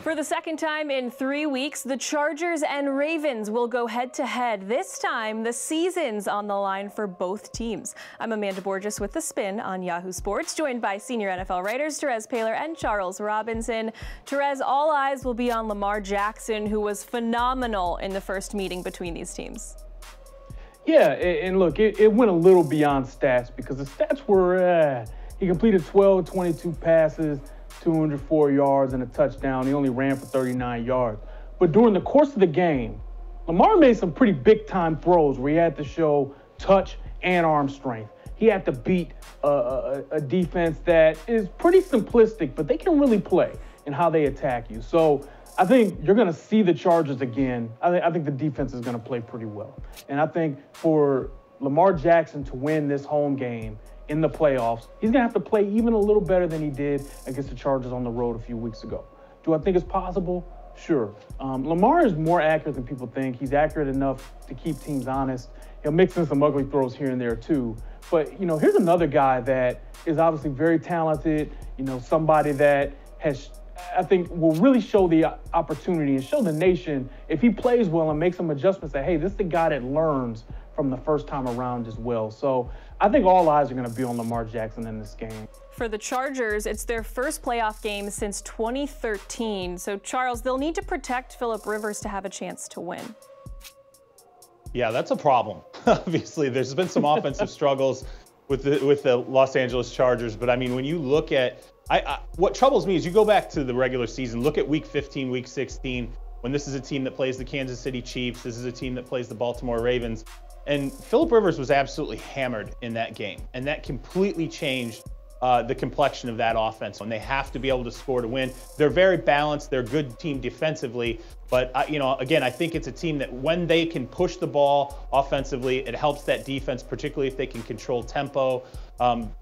For the second time in 3 weeks, the Chargers and Ravens will go head-to-head. This time, the season's on the line for both teams. I'm Amanda Borges with The Spin on Yahoo Sports, joined by senior NFL writers Terez Paylor and Charles Robinson. Terez, all eyes will be on Lamar Jackson, who was phenomenal in the first meeting between these teams. Yeah, and look, it went a little beyond stats because the stats were, he completed 12, 22 passes, 204 yards and a touchdown. He only ran for 39 yards. But during the course of the game, Lamar made some pretty big-time throws where he had to show touch and arm strength. He had to beat a defense that is pretty simplistic, but they can really play in how they attack you. So I think you're going to see the Chargers again. I think the defense is going to play pretty well. And I think for Lamar Jackson to win this home game in the playoffs, he's going to have to play even a little better than he did against the Chargers on the road a few weeks ago. Do I think it's possible? Sure. Lamar is more accurate than people think. He's accurate enough to keep teams honest. He'll mix in some ugly throws here and there too. But, you know, here's another guy that is obviously very talented, you know, somebody that has, I think, will really show the opportunity and show the nation if he plays well and makes some adjustments that, hey, this is the guy that learns from the first time around as well. So I think all eyes are going to be on Lamar Jackson in this game. For the Chargers, it's their first playoff game since 2013. So, Charles, they'll need to protect Phillip Rivers to have a chance to win. Yeah, that's a problem. Obviously, there's been some offensive struggles with the Los Angeles Chargers. But, I mean, when you look at what troubles me is you go back to the regular season, look at Week 15, Week 16, when this is a team that plays the Kansas City Chiefs. This is a team that plays the Baltimore Ravens. And Phillip Rivers was absolutely hammered in that game. And that completely changed the complexion of that offense. And they have to be able to score to win. They're very balanced. They're a good team defensively. But, you know, again, I think it's a team that when they can push the ball offensively, it helps that defense, particularly if they can control tempo.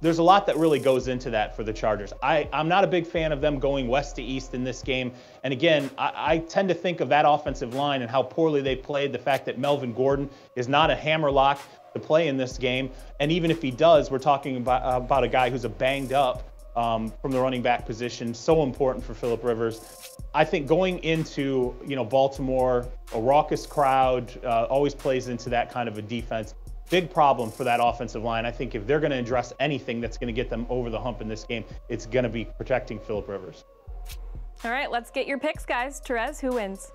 There's a lot that really goes into that for the Chargers. I'm not a big fan of them going west to east in this game. And again, I tend to think of that offensive line and how poorly they played, the fact that Melvin Gordon is not a hammerlock to play in this game. And even if he does, we're talking about a guy who's a banged up from the running back position, so important for Phillip Rivers. I think going into, you know, Baltimore, a raucous crowd always plays into that kind of a defense. Big problem for that offensive line. I think if they're going to address anything that's going to get them over the hump in this game, it's going to be protecting Phillip Rivers. All right, let's get your picks, guys. Terez, who wins?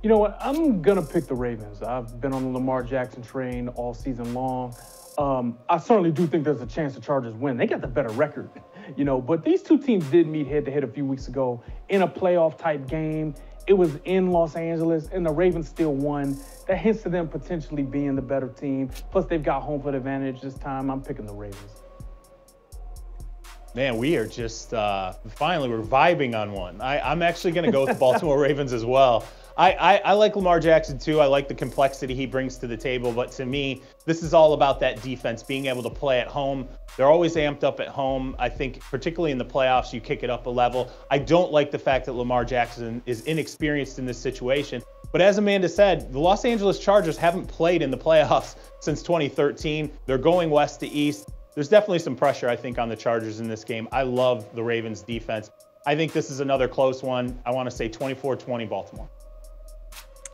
You know what? I'm going to pick the Ravens. I've been on the Lamar Jackson train all season long. I certainly do think there's a chance the Chargers win. They got the better record, you know, but these two teams did meet head-to-head a few weeks ago in a playoff-type game. It was in Los Angeles, and the Ravens still won. That hints to them potentially being the better team. Plus, they've got home field advantage this time. I'm picking the Ravens. Man, we are just finally we're vibing on one. I'm actually going to go with the Baltimore Ravens as well. I like Lamar Jackson too. I like the complexity he brings to the table. But to me, this is all about that defense, being able to play at home. They're always amped up at home. I think particularly in the playoffs, you kick it up a level. I don't like the fact that Lamar Jackson is inexperienced in this situation. But as Amanda said, the Los Angeles Chargers haven't played in the playoffs since 2013. They're going west to east. There's definitely some pressure, I think, on the Chargers in this game. I love the Ravens defense. I think this is another close one. I want to say 24-20 Baltimore.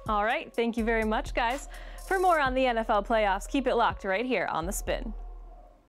All right. Thank you very much, guys. For more on the NFL playoffs, keep it locked right here on The Spin.